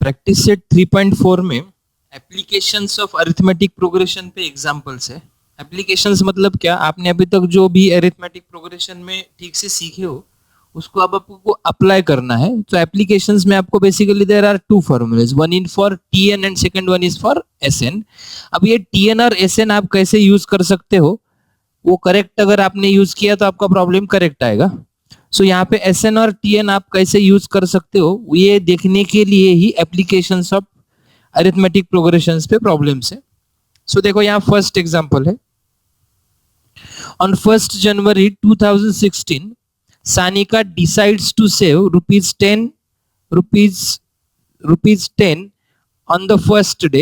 Practice set 3.4 में applications of arithmetic progression पे examples है। एप्लीकेशंस मतलब क्या, आपने अभी तक जो भी अरिथमेटिक प्रोग्रेशन में ठीक से सीखे हो उसको अब आपको अप्लाई करना है। तो एप्लीकेशंस में आपको basically there are two formulas, one in for TN and second one is for SN. अब ये टीएन और एसएन आप कैसे यूज कर सकते हो, वो करेक्ट अगर आपने यूज किया तो आपका प्रॉब्लम करेक्ट आएगा। सो यहाँ पे एसएन और टीएन आप कैसे यूज कर सकते हो ये देखने के लिए ही एप्लीकेशंस ऑफ अरिथमेटिक प्रोग्रेशंस पे प्रॉब्लम्स है। सो देखो यहाँ फर्स्ट एग्जांपल है। On 1st January 2016 Sanika decides to save rupees 10 on the first day,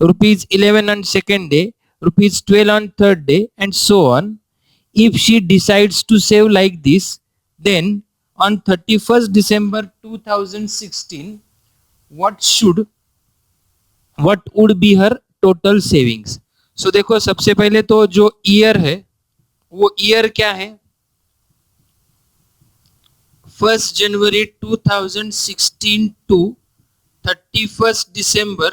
rupees 11 on second day, rupees 12 on third day, and so on. If she decides to save like this, then on 31st December 2016 what would be her total savings? So देखो सबसे पहले तो जो year है वो year क्या है, 1st January 2016 to 31st December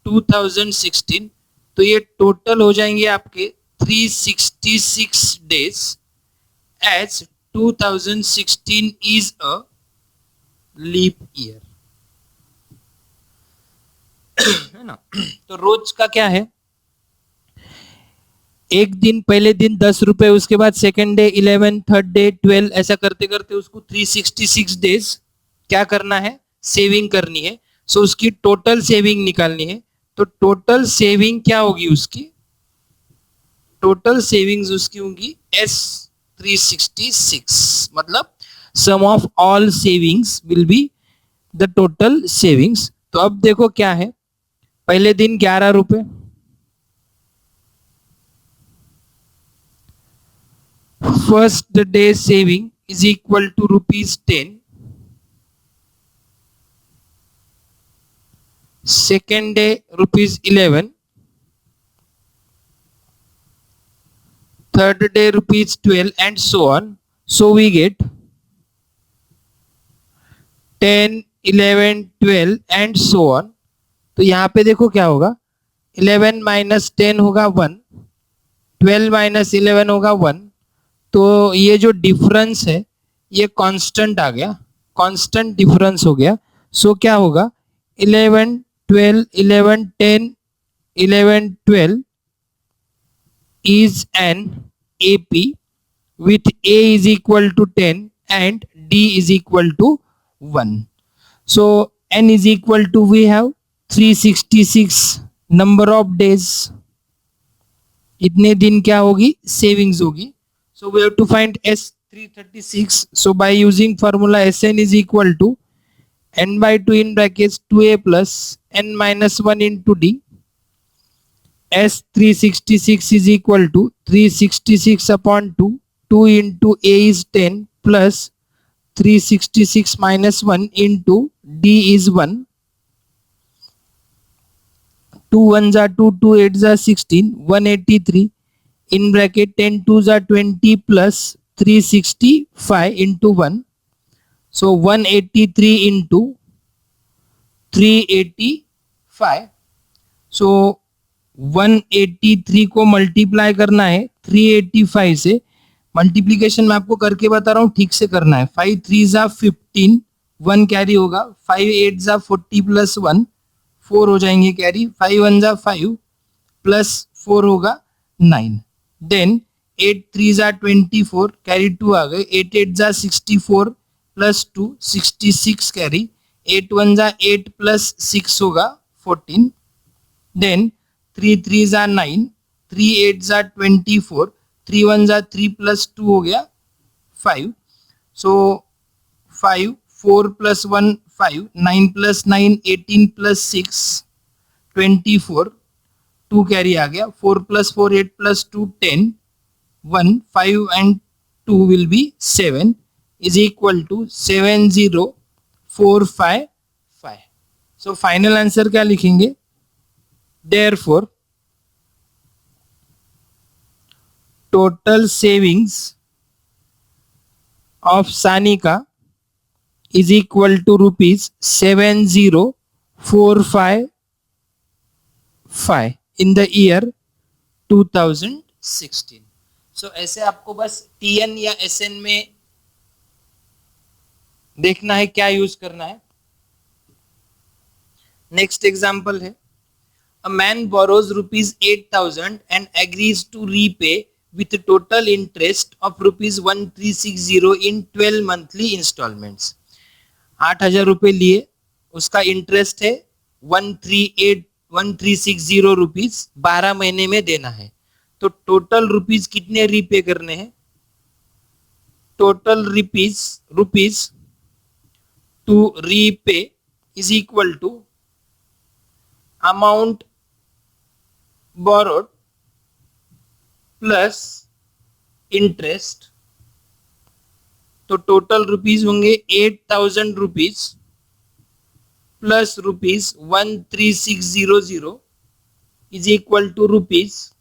2016, तो ये टोटल हो जाएंगे आपके 366 days, as 2016 is a leap year, है ना। तो रोज का क्या है, एक दिन, पहले दिन 10 रुपए, उसके बाद सेकेंड डे 11, थर्ड डे 12, ऐसा करते करते उसको 366 डेज क्या करना है, सेविंग करनी है। सो उसकी टोटल सेविंग निकालनी है। तो टोटल सेविंग क्या होगी उसकी, टोटल सेविंग्स उसकी होगी S366, मतलब sum of all savings will be the total savings. तो अब देखो क्या है, पहले दिन 11 रुपए, first day saving is equal to rupees 10, second day rupees 11, third day rupees 12, and so on. So we get 10, 11, 12 and so on. तो यहाँ पे देखो क्या होगा, 11 माइनस 10 होगा 1, 12 माइनस 11 होगा 1। तो ये जो डिफरेंस है ये कांस्टेंट आ गया, कांस्टेंट डिफरेंस हो गया। सो क्या होगा, 11, 12, 11, 10, 11, 12 is an AP with A is equal to 10 and D is equal to 1. So N is equal to, we have 366 number of days, इतने दिन क्या होगी, सेविंग्स होगी। So we have to find S336. So by using formula Sn is equal to n by 2 in brackets 2a plus n minus 1 into d. S366 is equal to 366 upon 2, 2 into a is 10 plus 366 minus 1 into d is 1. 2 1s are 2, 2 8s are 16, 183 in bracket 10 2s are 20 plus 365 into 1. So 183 into 385. So 183 को multiply करना है 385 से। Multiplication मैं आपको करके बता रहा हूँ, ठीक से करना है। 5 3s are 15, 1 कैरी होगा, 5 8s are 40 प्लस 1, 4 हो जाएंगे कैरी, 5 1s are 5 प्लस 4 होगा 9। देन 8 3s are 24, कैरी 2 आ गए, 8 8s are 64 plus 2 66 carry, 8 1s are 8 plus 6 होगा 14। Then 3 3s are 9, 3 8s are 24, 3 1s are 3 plus 2 हो गया 5। सो 5 4 प्लस 1 5, 9 प्लस 9 18 प्लस 6 24, 2 कैरी आ गया, 4 plus 4 8 plus 2 10, 1 5 and 2 will be 7 is equal to 70455. So final answer क्या लिखेंगे, therefore total savings of Sanika is equal to rupees 70,455 in the year 2016. So ऐसे आपको बस TN या SN में देखना है क्या यूज करना है. नेक्स्ट एग्जाम्पल है, a man borrows rupees 8,000 and agrees to repay with total interest of rupees 1360 in 12 monthly installments. 8,000 रुपए लिए, उसका इंटरेस्ट है 1360 रुपीज 12 महीने में देना है. तो टोटल रुपीज कितने रीपे करने हैं? Total rupees to repay is equal to amount borrowed plus interest. तो टोटल रुपीज होंगे 8,000 rupees plus rupees 13,600 is equal to rupees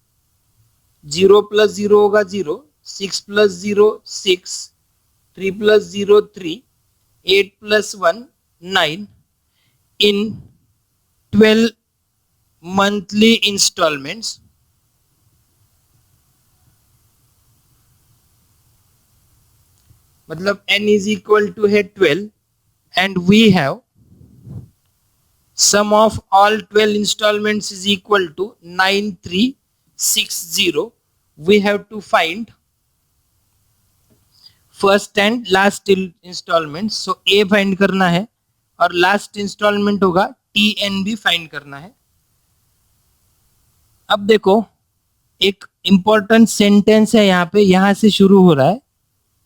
0 plus 0 होगा 0, 6 plus 0 6, 3 plus 0 3, 8 plus 1 9 in 12 monthly installments. मतलब n is equal to है 12 and we have sum of all 12 installments is equal to 9360. We have to find first and last installments. So A find करना है और last installment होगा TN भी find करना है. अब देखो एक इंपॉर्टेंट सेंटेंस है यहाँ पे, यहां से शुरू हो रहा है.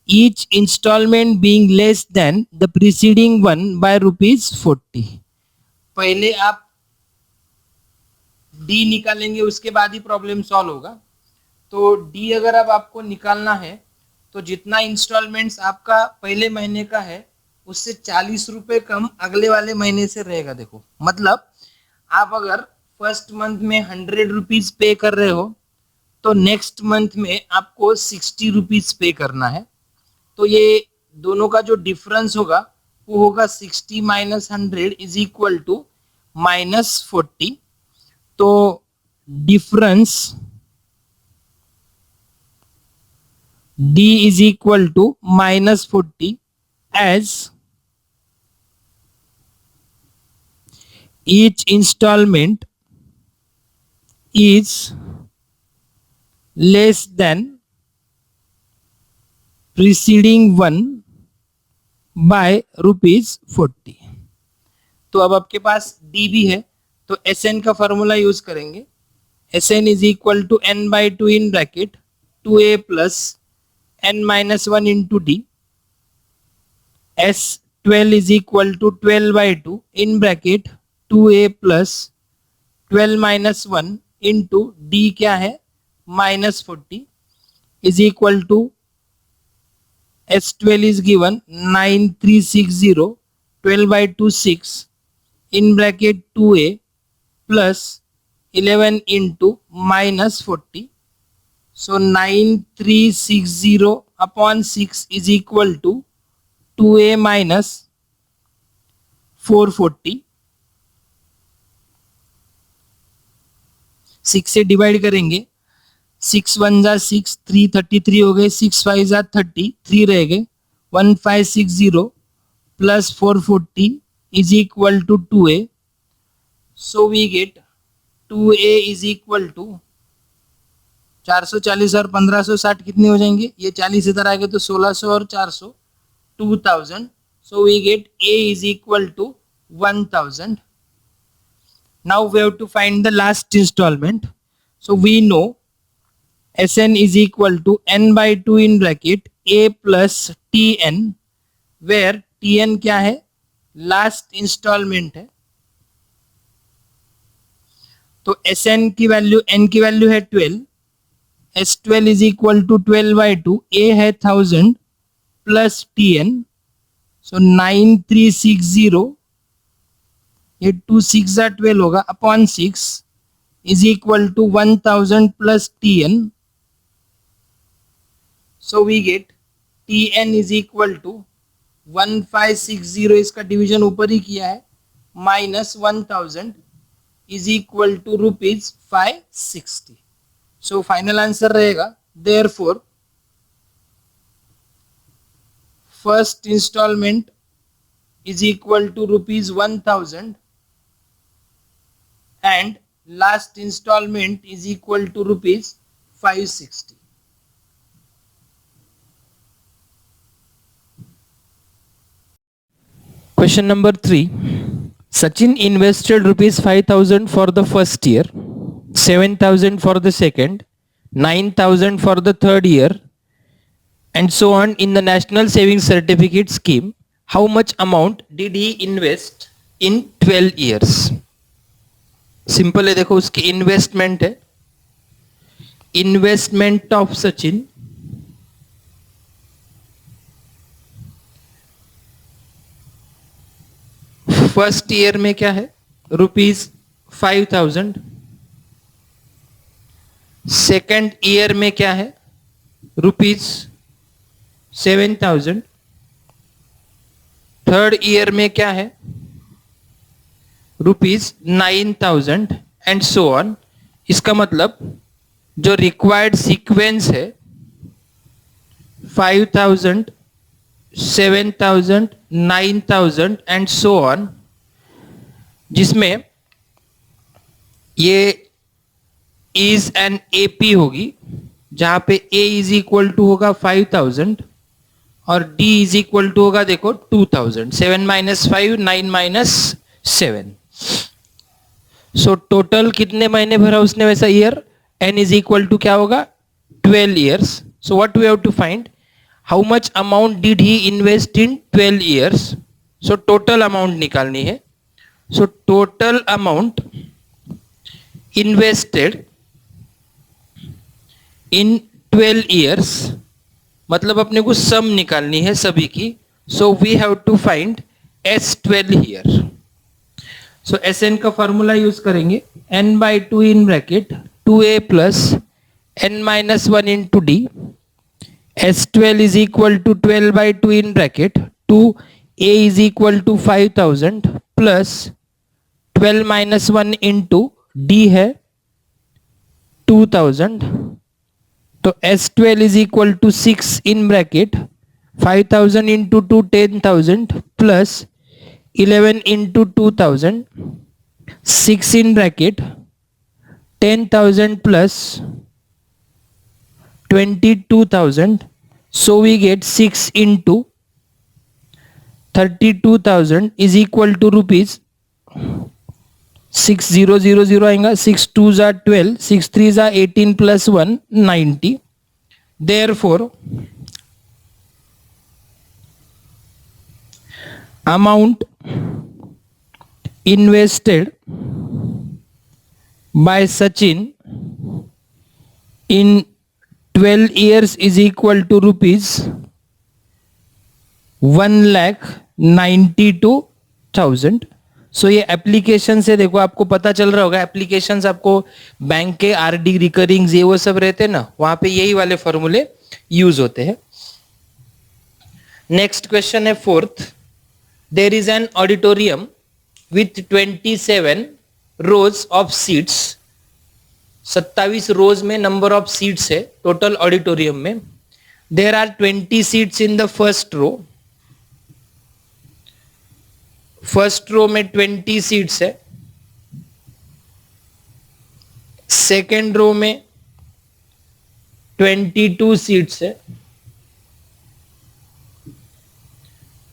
Each instalment being less than the preceding one by ₹40. पहले आप डी निकालेंगे, उसके बाद ही प्रॉब्लम सॉल्व होगा. तो डी अगर अब आपको निकालना है तो जितना इंस्टॉलमेंट्स आपका पहले महीने का है उससे 40 रुपए कम अगले वाले महीने से रहेगा. देखो मतलब आप अगर फर्स्ट मंथ में 100 रुपीज पे कर रहे हो तो नेक्स्ट मंथ में आपको 60 रुपीज पे करना है. तो ये दोनों का जो डिफरेंस होगा वो होगा 60 माइनस 100 इज इक्वल टू -40. तो difference d is equal to -40 as each installment is less than preceding one by ₹40. तो अब आपके पास डी भी है तो SN का फॉर्मूला यूज करेंगे. SN is equal to n/2 in bracket 2a plus n-1 into d. S12 is equal to 12/2 in bracket 2a plus 12-1 into d क्या है -40 is equal to S12 is given 9360 12/2 6 in bracket 2a plus 11 into -40. So 9360 upon 6 is equal to 2a minus 440. 6 से divide करेंगे, 6 1 जा 6, 3 33 हो गए, 6 5 जा 30, 3 रह गए, 1560 plus 440 is equal to 2a. So we get 2a is equal to 440 और 1560 कितने हो जाएंगे? ये 40 इधर आ गए तो 1600 और 400 2000. So we get a is equal to 1000. Now we have to find the last installment. So we know SN is equal to n/2 in bracket a plus TN, where TN क्या है? Last installment है. तो SN की value, N की value है 12, S12 is equal to 12/2, A है 1000 plus TN. So 9360, ये 2 6 जा 12 होगा upon 6 is equal to 1000 plus TN. So we get TN is equal to 1560 इसका डिवीजन ऊपर ही किया है, minus 1000 is equal to rupees 560. So final answer रहेगा therefore first instalment is equal to rupees 1000 and last installment is equal to rupees 560. Question number 3. Sachin invested rupees 5,000 for the first year, 7,000 for the second, 9,000 for the third year, and so on in the National Savings Certificate scheme. How much amount did he invest in 12 years? Simple है, देखो उसकी investment है, investment of Sachin first year में क्या है, rupees 5,000. Second year में क्या है, रुपीज 7,000. थर्ड ईयर में क्या है, रुपीज 9,000 एंड सो ऑन. इसका मतलब जो रिक्वायर्ड सीक्वेंस है 5,000, 7,000, 9,000 एंड सो ऑन, जिसमें ये इज एन एपी होगी, जहां पे ए इज इक्वल टू होगा 5,000 और डी इज इक्वल टू होगा देखो 2,000. 7 माइनस 5, 9 माइनस 7. सो टोटल कितने महीने भरा उसने वैसा year, n is equal to क्या होगा 12 years. So what we have to find, how much amount did he invest in 12 years. So total amount निकालनी है. So total amount invested in 12 years, मतलब अपने को सम निकालनी है सभी की. So we have to find S12 here. So Sn का फॉर्मूला यूज करेंगे, n/2 in bracket 2a plus n minus 1 into d. S12 is equal to 12/2 in bracket 2a is equal to 5,000 plus 12 minus 1 into d है 2,000. तो S12 is equal to 6 in bracket 5,000 into 2 10,000 plus 11 into 2,000, 6 in bracket 10,000 plus 22,000. So we get 6 into 32,000 is equal to rupees 6000 आएगा. 6 2 जा 12, 6 3 जा 18 plus 1 90. Therefore amount invested by Sachin in 12 years is equal to rupees 1,92,000. सो ये application से देखो आपको पता चल रहा होगा, एप्लीकेशंस आपको बैंक के आरडी रिकरिंग ये वो सब रहते हैं ना, वहां पे यही वाले फॉर्मूले यूज होते हैं. नेक्स्ट क्वेश्चन है fourth. There is an auditorium with 27 rows of seats. 27 rows में नंबर ऑफ सीट्स है टोटल ऑडिटोरियम में. There are 20 seats in the first row. First row में 20 सीट्स है. सेकेंड रो में 22 सीट्स है.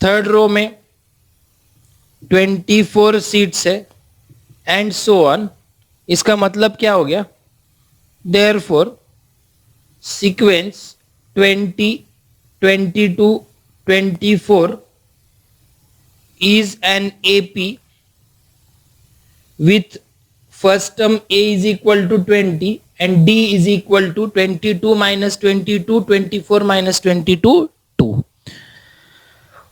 थर्ड रो में 24 seats है and so on. इसका मतलब क्या हो गया, therefore sequence 20, 22, 24 is an AP with first term A is equal to 20 and D is equal to 22 minus 22, 24 minus 22, 2.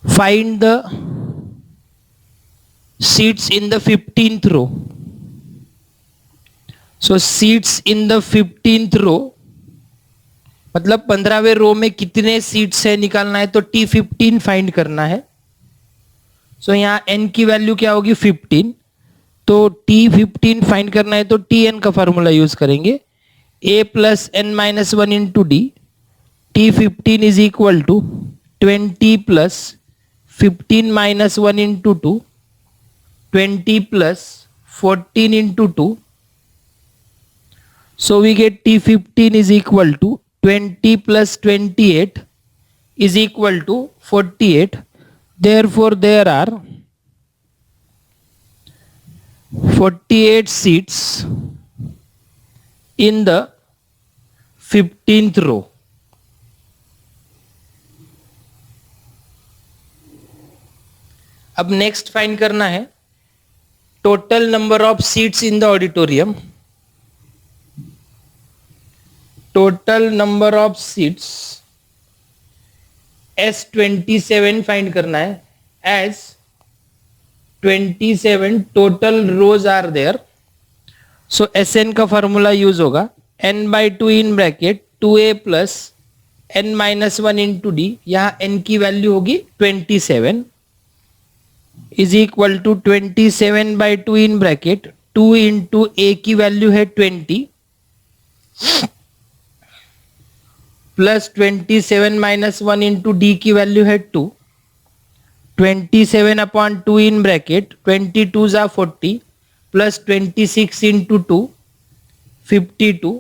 Find the seats in the 15th row. So seats in the 15th row मतलब 15वें रो में कितने seats है निकालना है, तो T15 find करना है. सो यहाँ n की वैल्यू क्या होगी 15, तो t15 फाइंड करना है तो tn का फॉर्मूला यूज करेंगे, a plus n minus 1 into d, t15 is equal to 20 plus 15 minus 1 into 2, 20 plus 14 into 2. So we get T15 is equal to 20 plus 28 is equal to 48. Therefore, there are 48 seats in the 15th row. अब next find करना है total number of seats in the auditorium. Total number of seats S27 find करना है, as 27 total rows are there. So Sn का formula use होगा n by 2 in bracket 2a plus n minus 1 into d. यहाँ n की value होगी 27 is equal to 27 by 2 in bracket 2 into a की value है 20 plus 27 minus 1 into d की value है 2, 27 upon 2 in bracket 22 जा 40 plus 26 into 2 52,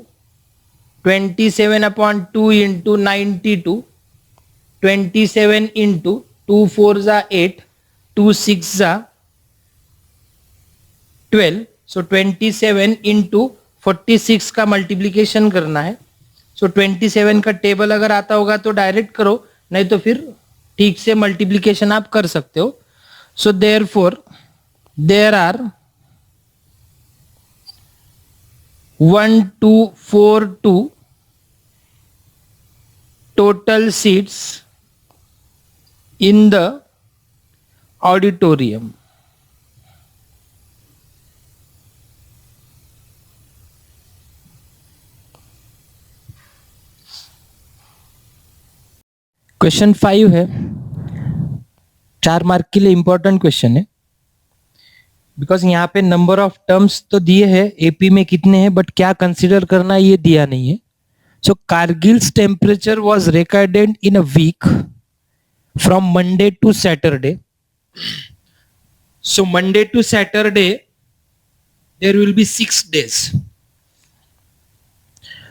27 upon 2 into 92, 27 into 2 4 जा 8, 2 6 जा 12. सो 27 इंटू 46 का मल्टीप्लीकेशन करना है. सो 27 का टेबल अगर आता होगा तो डायरेक्ट करो, नहीं तो फिर ठीक से मल्टीप्लीकेशन आप कर सकते हो. So therefore there are 1242 total seats in the auditorium. Question 5 है, 4 मार्क के लिए इंपॉर्टेंट क्वेश्चन है, बिकॉज यहाँ पे नंबर ऑफ टर्म्स तो दिए हैं एपी में कितने हैं, बट क्या कंसिडर करना है ये दिया नहीं है. So Kargil's temperature was recorded in a week from Monday to Saturday. So Monday to Saturday there will be 6 days.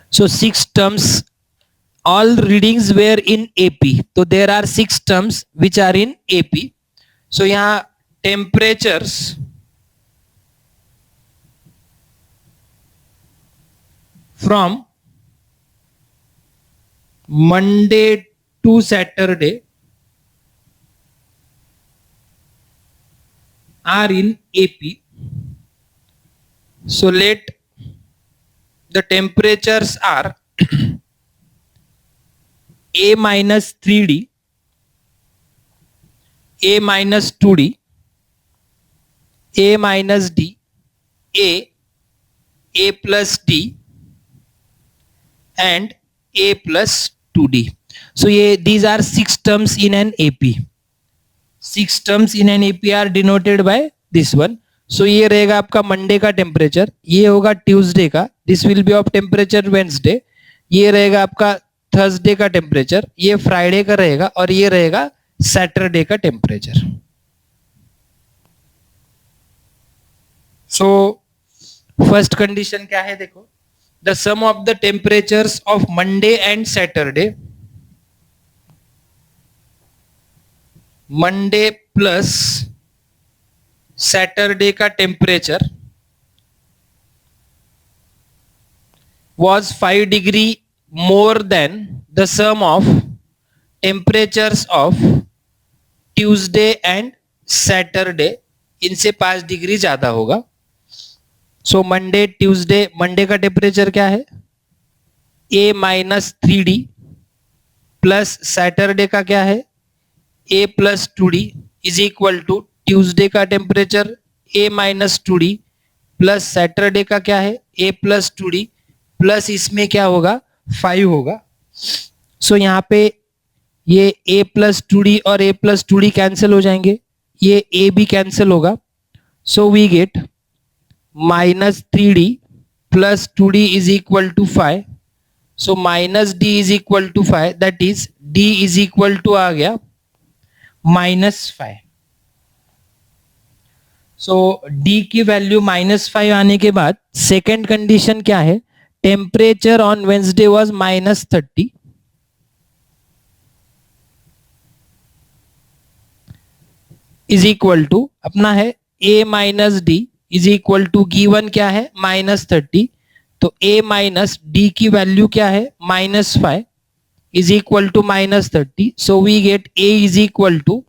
So 6 terms, all readings were in AP. So there are 6 terms which are in AP. So यहाँ temperatures from Monday to Saturday are in AP. So let the temperatures are A minus 3D, A minus 2D, A minus D, A plus D and A plus 2D. So these are 6 terms in an AP. 6 terms in an AP are denoted by this one. So ये रहेगा आपका Monday का temperature, ये होगा Tuesday का, this will be of temperature Wednesday, ये रहेगा आपका थर्सडे का टेम्परेचर, ये फ्राइडे का रहेगा, और ये रहेगा सैटरडे का टेम्परेचर. सो फर्स्ट कंडीशन क्या है देखो, the sum of the temperatures of Monday and Saturday, Monday plus Saturday का temperature was 5 degree more than the sum of temperatures of Tuesday and Saturday. इनसे 5 डिग्री ज्यादा होगा. So Monday Tuesday, Monday का temperature क्या है A minus 3D plus Saturday का क्या है A plus 2D is equal to Tuesday का temperature A minus 2D plus Saturday का क्या है A प्लस 2D प्लस इसमें क्या होगा 5 होगा. सो यहाँ पे ये A प्लस 2D और A प्लस 2D कैंसिल हो जाएंगे, ये ए भी कैंसिल होगा, so we get -3d plus 2d is equal to 5. So minus d is equal to 5, that is d is equal to आ गया -5. सो d की वैल्यू -5 आने के बाद सेकेंड कंडीशन क्या है, temperature on Wednesday was -30 is equal to अपना है a minus d is equal to given क्या है -30, तो a माइनस डी की वैल्यू क्या है -5 is equal to -30. So we get a is equal to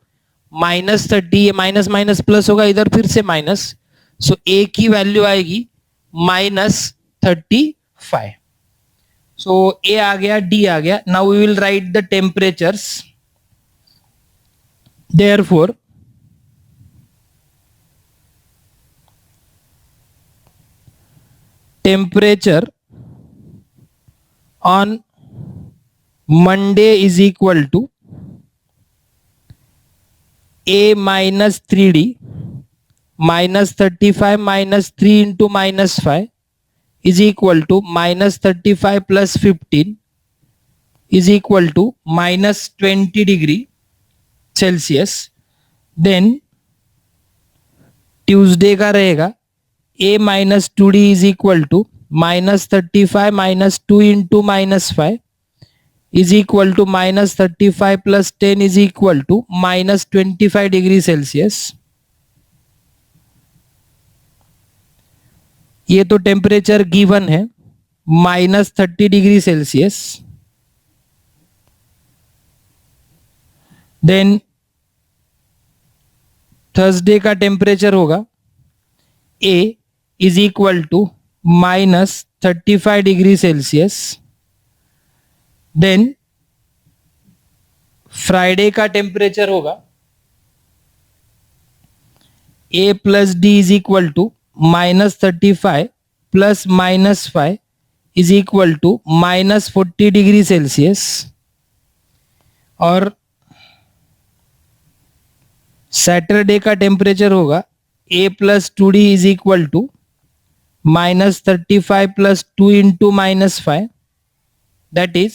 -30, ये माइनस माइनस प्लस होगा, इधर फिर से माइनस, सो a की वैल्यू आएगी -35. सो a आ गया, d आ गया. Now we will write the temperatures. Therefore temperature on Monday is equal to a minus 3d minus 35 minus 3 into -5 is equal to -35 plus 15 is equal to -20 degree Celsius. Then Tuesday का रहेगा a minus 2d is equal to -35 minus 2 into -5 is equal to -35 plus 10 is equal to -25 degree Celsius. ये तो temperature given है -30 degree Celsius. Then Thursday का temperature होगा a is equal to -35 degree Celsius. Then Friday का temperature होगा a plus d is equal to -35 plus -5 is equal to -40 degree Celsius. और Saturday का temperature होगा a plus 2d is equal to -35 plus 2 into -5, that is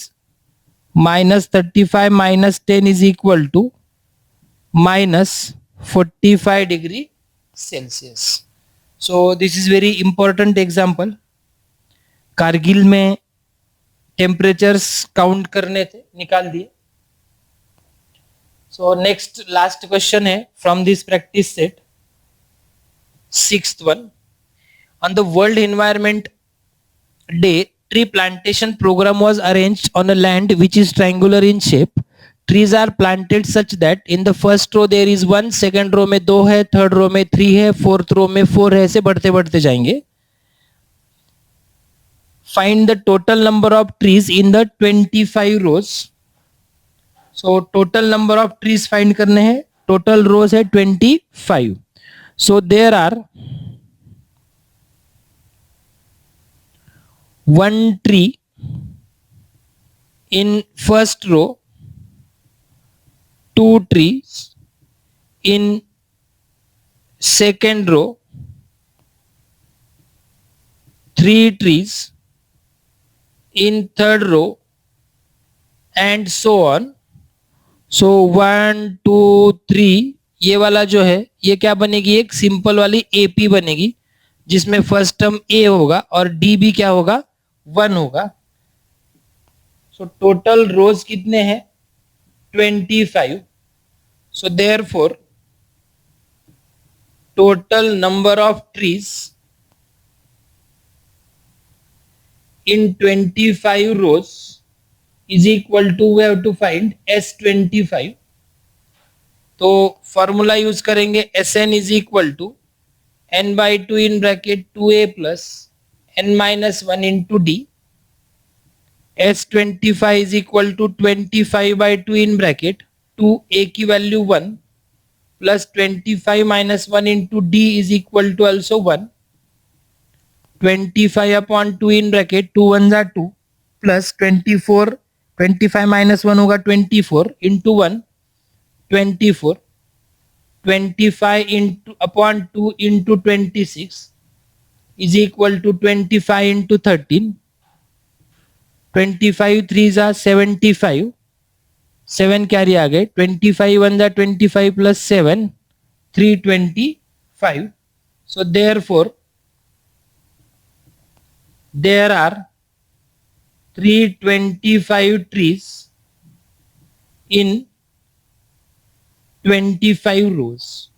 -35 minus 10 is equal to -45 degree Celsius. So this is very important example. Kargil में temperatures count करने थे, निकाल दिए. So next last question है from this practice set. Sixth one, on the World Environment Day, tree plantation program was arranged on a land which is triangular in shape. Trees are planted such that in the first row there is 1, second row में 2 है, third row में 3 है, fourth row में 4 है, ऐसे बढ़ते बढ़ते जाएंगे. Find the total number of trees in the 25 rows. So total number of trees find करने हैं. Total rows है 25. So there are 1 tree in first row, 2 trees in second row, 3 trees in third row, and so on. So 1 2 3 ये वाला जो है ये क्या बनेगी, एक सिंपल वाली AP बनेगी जिसमें फर्स्ट टर्म A होगा और D भी क्या होगा 1 होगा. सो टोटल रोज कितने हैं 25. So therefore total number of trees in 25 rows is equal to, we have to find S25. तो फॉर्मूला यूज करेंगे Sn is equal to n/2 in bracket 2a plus n-1 into d. S25 is equal to 25/2 in bracket 2a की value 1 plus 25-1 into d is equal to also 1. 25/2 in bracket 2 1 जा 2 plus 24, 25 -1 होगा 24 into 1 24, 25 into upon 2 into 26 is equal to 25 into 13. 25 3s are 75. 7 carry आ गए. 25 1 जा 25 plus 7 325. So therefore there are 325 trees in 25 rows.